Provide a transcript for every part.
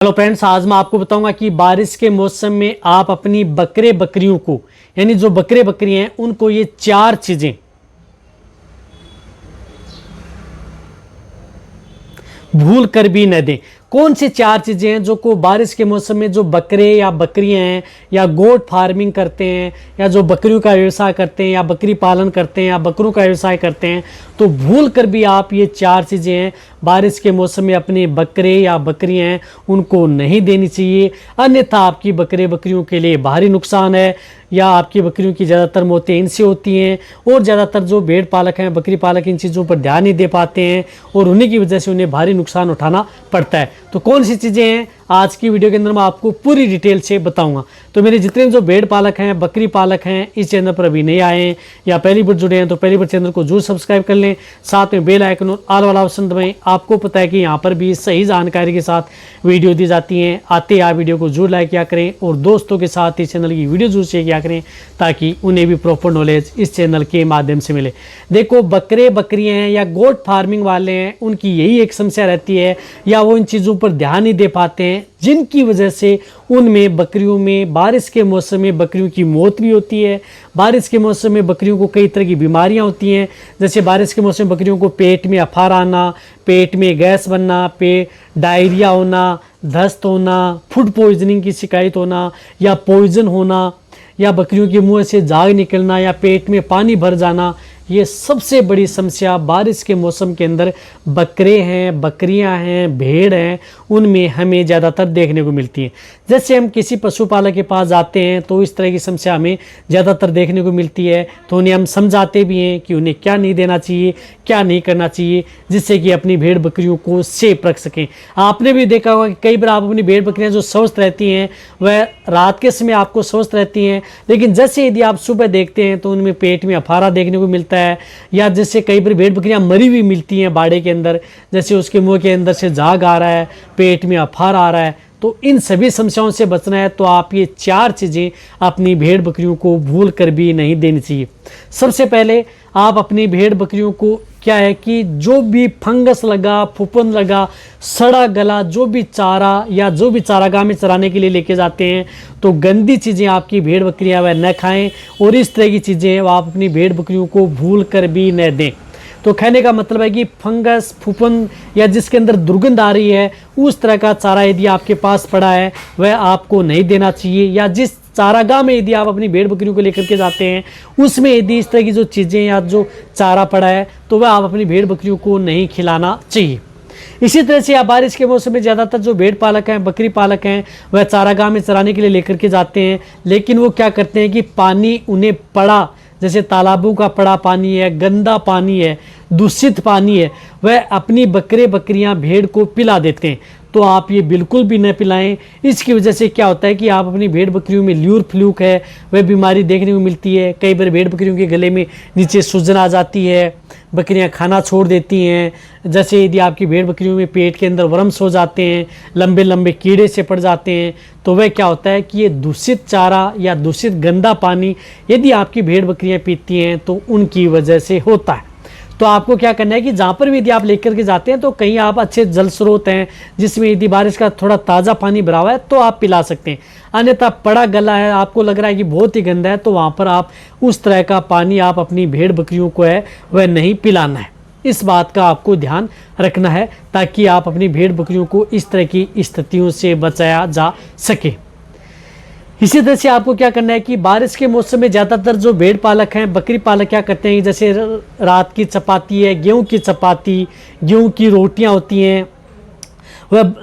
Hello friends, आज मैं आपको बताऊंगा कि बारिश के मौसम में आप अपनी बकरे बकरियों को यानी जो बकरे बकरियां हैं उनको ये चार चीजें भूल कर भी न दें। कौन सी चार चीज़ें हैं जो को बारिश के मौसम में जो बकरे या बकरियां हैं या गोट फार्मिंग करते हैं या जो बकरियों का व्यवसाय करते हैं या बकरी पालन करते हैं या बकरों का व्यवसाय करते हैं, तो भूल कर भी आप ये चार चीज़ें हैं बारिश के मौसम में अपने बकरे या बकरियां हैं उनको नहीं देनी चाहिए। अन्यथा आपकी बकरे बकरियों के लिए भारी नुकसान है या आपकी बकरियों की ज़्यादातर मौतें इनसे होती हैं। और ज़्यादातर जो भेड़ पालक हैं, बकरी पालक, इन चीज़ों पर ध्यान नहीं दे पाते हैं और उन्हीं की वजह से उन्हें भारी नुकसान उठाना पड़ता है। तो कौन सी चीज़ें हैं आज की वीडियो के अंदर मैं आपको पूरी डिटेल से बताऊंगा। तो मेरे जितने जो भेड़ पालक हैं, बकरी पालक हैं, इस चैनल पर अभी नहीं आए हैं या पहली बार जुड़े हैं तो पहली बार चैनल को जरूर सब्सक्राइब कर लें, साथ में बेल आइकन और ऑल वाला ऑप्शन दबाएं। आपको पता है कि यहाँ पर भी सही जानकारी के साथ वीडियो दी जाती हैं। आते आप वीडियो को जरूर लाइक किया करें और दोस्तों के साथ इस चैनल की वीडियो जरूर शेयर किया करें ताकि उन्हें भी प्रॉपर नॉलेज इस चैनल के माध्यम से मिले। देखो, बकरे बकरियां हैं या गोट फार्मिंग वाले हैं, उनकी यही एक समस्या रहती है या वो इन चीज़ों पर ध्यान नहीं दे पाते हैं, जिनकी वजह से उनमें बकरियों में बारिश के मौसम में बकरियों की मौत भी होती है। बारिश के मौसम में बकरियों को कई तरह की बीमारियां होती हैं, जैसे बारिश के मौसम में बकरियों को पेट में अफारा आना, पेट में गैस बनना, डायरिया होना, दस्त होना, फूड पॉइजनिंग की शिकायत होना या पॉइजन होना या बकरियों के मुंह से झाग निकलना या पेट में पानी भर जाना, ये सबसे बड़ी समस्या बारिश के मौसम के अंदर बकरे हैं, बकरियां हैं, भेड़ हैं, उनमें हमें ज़्यादातर देखने को मिलती है। जैसे हम किसी पशुपालक के पास जाते हैं तो इस तरह की समस्या हमें ज़्यादातर देखने को मिलती है, तो उन्हें हम समझाते भी हैं कि उन्हें क्या नहीं देना चाहिए, क्या नहीं करना चाहिए, जिससे कि अपनी भेड़ बकरियों को सेफ रख सकें। आपने भी देखा होगा कि कई बार आप अपनी भेड़ बकरियाँ जो स्वस्थ रहती हैं वह रात के समय आपको स्वस्थ रहती हैं, लेकिन जैसे यदि आप सुबह देखते हैं तो उनमें पेट में अफारा देखने को मिलता है या जैसे कई बार भेड़ बकरियां मरी हुई मिलती हैं बाड़े के अंदर, जैसे उसके मुंह के अंदर से झाग आ रहा है, पेट में अफारा आ रहा है। तो इन सभी समस्याओं से बचना है तो आप ये चार चीज़ें अपनी भेड़ बकरियों को भूल कर भी नहीं देनी चाहिए। सबसे पहले आप अपनी भेड़ बकरियों को क्या है कि जो भी फंगस लगा, फूफुंद लगा, सड़ा गला जो भी चारा या जो भी चारागाह में चराने के लिए लेके जाते हैं तो गंदी चीज़ें आपकी भेड़ बकरियां वह न खाएं और इस तरह की चीज़ें आप अपनी भेड़ बकरियों को भूल कर भी न दें। तो कहने का मतलब है कि फंगस, फूफुंद या जिसके अंदर दुर्गंध आ रही है उस तरह का चारा यदि आपके पास पड़ा है वह आपको नहीं देना चाहिए, या जिस चारागाह में यदि आप अपनी भेड़ बकरियों को लेकर के जाते हैं उसमें यदि इस तरह की जो चीज़ें या जो चारा पड़ा है तो वह आप अपनी भेड़ बकरियों को नहीं खिलाना चाहिए। इसी तरह से आप बारिश के मौसम में ज़्यादातर जो भेड़ पालक हैं, बकरी पालक हैं, वह चारागाह में चराने के लिए लेकर के जाते हैं, लेकिन वो क्या करते हैं कि पानी उन्हें पड़ा, जैसे तालाबों का पड़ा पानी है, गंदा पानी है, दूषित पानी है, वह अपनी बकरे बकरियां भेड़ को पिला देते हैं। तो आप ये बिल्कुल भी न पिलाएं। इसकी वजह से क्या होता है कि आप अपनी भेड़ बकरियों में ल्यूर फ्लूक है वह बीमारी देखने को मिलती है। कई बार भेड़ बकरियों के गले में नीचे सूजन आ जाती है, बकरियां खाना छोड़ देती हैं। जैसे यदि आपकी भेड़ बकरियों में पेट के अंदर वर्म्स हो जाते हैं, लंबे लंबे कीड़े से पड़ जाते हैं, तो वह क्या होता है कि ये दूषित चारा या दूषित गंदा पानी यदि आपकी भेड़ बकरियां पीती हैं तो उनकी वजह से होता है। तो आपको क्या करना है कि जहाँ पर भी यदि आप लेकर के जाते हैं तो कहीं आप अच्छे जल स्रोत हैं जिसमें यदि बारिश का थोड़ा ताज़ा पानी भरा हुआ है तो आप पिला सकते हैं। अन्यथा पड़ा गला है, आपको लग रहा है कि बहुत ही गंदा है, तो वहाँ पर आप उस तरह का पानी आप अपनी भेड़ बकरियों को है वह नहीं पिलाना है। इस बात का आपको ध्यान रखना है ताकि आप अपनी भेड़ बकरियों को इस तरह की स्थितियों से बचाया जा सके। इसी तरह से आपको क्या करना है कि बारिश के मौसम में ज़्यादातर जो भेड़ पालक हैं, बकरी पालक क्या करते हैं, जैसे रात की चपाती है, गेहूं की चपाती, गेहूं की रोटियां होती हैं, वह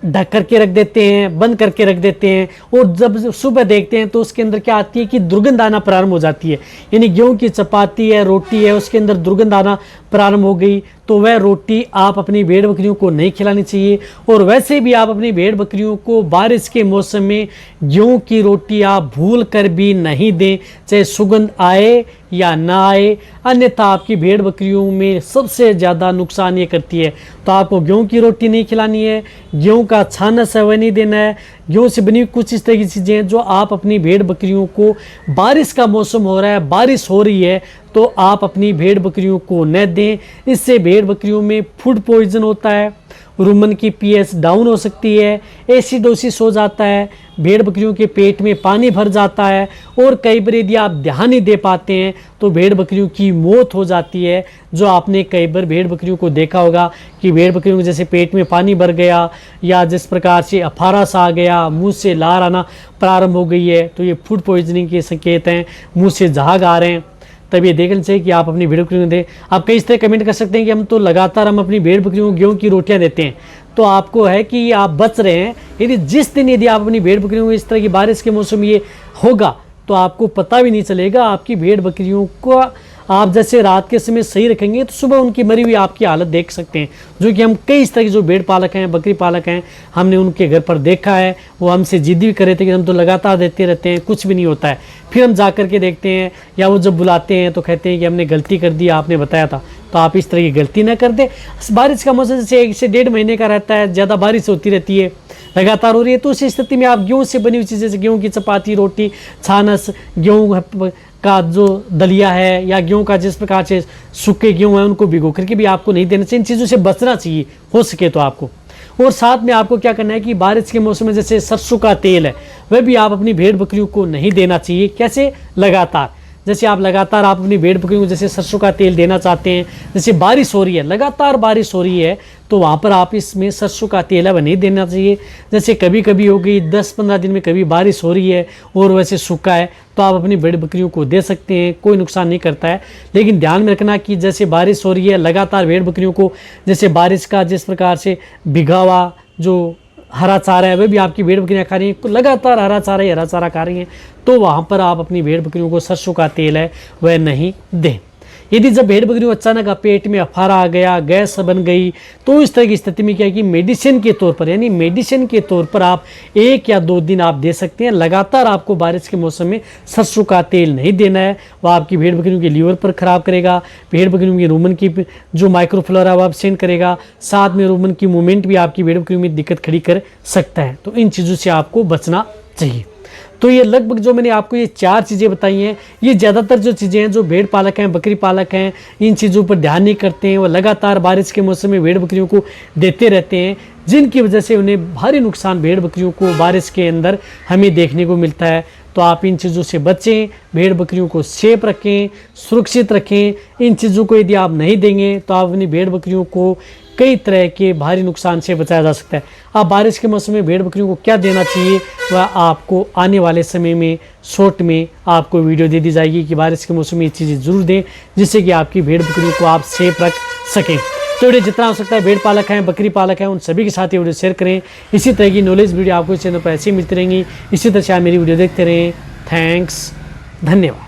ढक करके रख देते हैं, बंद करके रख देते हैं, और जब सुबह देखते हैं तो उसके अंदर क्या आती है कि दुर्गंध आना प्रारंभ हो जाती है। यानी गेहूं की चपाती है, रोटी है, उसके अंदर दुर्गंध आना प्रारंभ हो गई तो वह रोटी आप अपनी भेड़ बकरियों को नहीं खिलानी चाहिए। और वैसे भी आप अपनी भेड़ बकरियों को बारिश के मौसम में गेहूं की रोटी आप भूल कर भी नहीं दें, चाहे सुगंध आए या ना आए, अन्यथा आपकी भेड़ बकरियों में सबसे ज़्यादा नुकसान ये करती है। तो आपको गेहूं की रोटी नहीं खिलानी है, गेहूं का छानस है वह नहीं देना है, गेहूं से बनी कुछ इस तरह की चीज़ें हैं जो आप अपनी भेड़ बकरियों को, बारिश का मौसम हो रहा है, बारिश हो रही है तो आप अपनी भेड़ बकरियों को न दें। इससे भेड़ बकरियों में फूड पॉइजन होता है रुमन की पीएच डाउन हो सकती है, एसिडोसिस हो जाता है, भेड़ बकरियों के पेट में पानी भर जाता है, और कई बार यदि आप ध्यान नहीं दे पाते हैं तो भेड़ बकरियों की मौत हो जाती है। जो आपने कई बार भेड़ बकरियों को देखा होगा कि भेड़ बकरियों को जैसे पेट में पानी भर गया या जिस प्रकार से अफारा सा आ गया, मुंह से लार आना प्रारंभ हो गई है, तो ये फूड पॉइजनिंग के संकेत हैं, मुंह से झाग आ रहे हैं। तब ये देखना चाहिए कि आप अपनी भेड़ बकरियों को दें। आप कई इस तरह कमेंट कर सकते हैं कि हम तो लगातार हम अपनी भेड़ बकरियों को गेहूं की रोटियां देते हैं, तो आपको है कि आप बच रहे हैं। यदि आप अपनी भेड़ बकरियों को इस तरह की बारिश के मौसम में ये होगा तो आपको पता भी नहीं चलेगा। आपकी भेड़ बकरियों को आप जैसे रात के समय सही रखेंगे तो सुबह उनकी मरी हुई आपकी हालत देख सकते हैं, जो कि हम कई इस तरह के जो भेड़ पालक हैं, बकरी पालक हैं, हमने उनके घर पर देखा है। वो हमसे जिद भी कर रहे थे कि हम तो लगातार देते रहते हैं, कुछ भी नहीं होता है। फिर हम जा कर के देखते हैं या वो जब बुलाते हैं तो कहते हैं कि हमने गलती कर दी, आपने बताया था। तो आप इस तरह की गलती ना कर दें। बारिश का मौसम जैसे 1 से 1.5 महीने का रहता है, ज़्यादा बारिश होती रहती है, लगातार हो रही है, तो उस स्थिति में आप गेहूं से बनी हुई चीज़ें जैसे गेहूं की चपाती, रोटी, छानस, गेहूं का जो दलिया है या गेहूं का जिस प्रकार से सूखे गेहूं है उनको भिगो करके भी आपको नहीं देना चाहिए। इन चीज़ों से बचना चाहिए हो सके तो आपको। और साथ में आपको क्या करना है कि बारिश के मौसम में जैसे सरसों का तेल है वह भी आप अपनी भेड़ बकरियों को नहीं देना चाहिए। कैसे? लगातार जैसे आप लगातार आप अपनी भेड़ बकरियों को जैसे सरसों का तेल देना चाहते हैं, जैसे बारिश हो रही है, लगातार बारिश हो रही है, तो वहाँ पर आप इसमें सरसों का तेल है वह नहीं देना चाहिए। जैसे कभी कभी हो गई 10-15 दिन में कभी बारिश हो रही है और वैसे सूखा है, तो आप अपनी भेड़ बकरियों को दे सकते हैं, कोई नुकसान नहीं करता है। लेकिन ध्यान में रखना कि जैसे बारिश हो रही है लगातार भेड़ बकरियों को जैसे बारिश का जिस प्रकार से भिगा हुआ जो हरा चारा है वह भी आपकी भेड़ बकरियां खा रही हैं, लगातार हरा चारा खा रही हैं, तो वहाँ पर आप अपनी भेड़ बकरियों को सरसों का तेल है वह नहीं दें। यदि जब भेड़ बकरियों अचानक पेट में अफारा आ गया, गैस बन गई, तो इस तरह की स्थिति में क्या है कि मेडिसिन के तौर पर यानी मेडिसिन के तौर पर आप 1 या 2 दिन आप दे सकते हैं। लगातार आपको बारिश के मौसम में सरसों का तेल नहीं देना है, वह आपकी भेड़ बकरियों के लीवर पर खराब करेगा, भेड़ बकरियों की रुमन की जो माइक्रोफ्लोरा वो एब्सेंट करेगा, साथ में रुमन की मूवमेंट भी आपकी भेड़ बकरियों में दिक्कत खड़ी कर सकता है। तो इन चीज़ों से आपको बचना चाहिए। तो ये लगभग जो मैंने आपको ये 4 चीज़ें बताई हैं, ये ज़्यादातर जो चीज़ें हैं जो भेड़ पालक हैं, बकरी पालक हैं, इन चीज़ों पर ध्यान नहीं करते हैं। वो लगातार बारिश के मौसम में भेड़ बकरियों को देते रहते हैं, जिनकी वजह से उन्हें भारी नुकसान भेड़ बकरियों को बारिश के अंदर हमें देखने को मिलता है। तो आप इन चीज़ों से बचें, भेड़ बकरियों को सेफ रखें, सुरक्षित रखें। इन चीज़ों को यदि आप नहीं देंगे तो आप अपनी भेड़ बकरियों को कई तरह के भारी नुकसान से बचाया जा सकता है। अब बारिश के मौसम में भेड़ बकरियों को क्या देना चाहिए वह आपको आने वाले समय में शॉर्ट में आपको वीडियो दे दी जाएगी कि बारिश के मौसम में ये चीज़ें ज़रूर दें, जिससे कि आपकी भेड़ बकरियों को आप सेफ रख सकें। तो वीडियो जितना हो सकता है भेड़ पालक हैं, बकरी पालक हैं, उन सभी के साथ ये वीडियो शेयर करें। इसी तरह की नॉलेज वीडियो आपको इस चैनल पर ऐसे ही मिलती रहेंगी। इसी तरह से आप मेरी वीडियो देखते रहें। थैंक्स, धन्यवाद।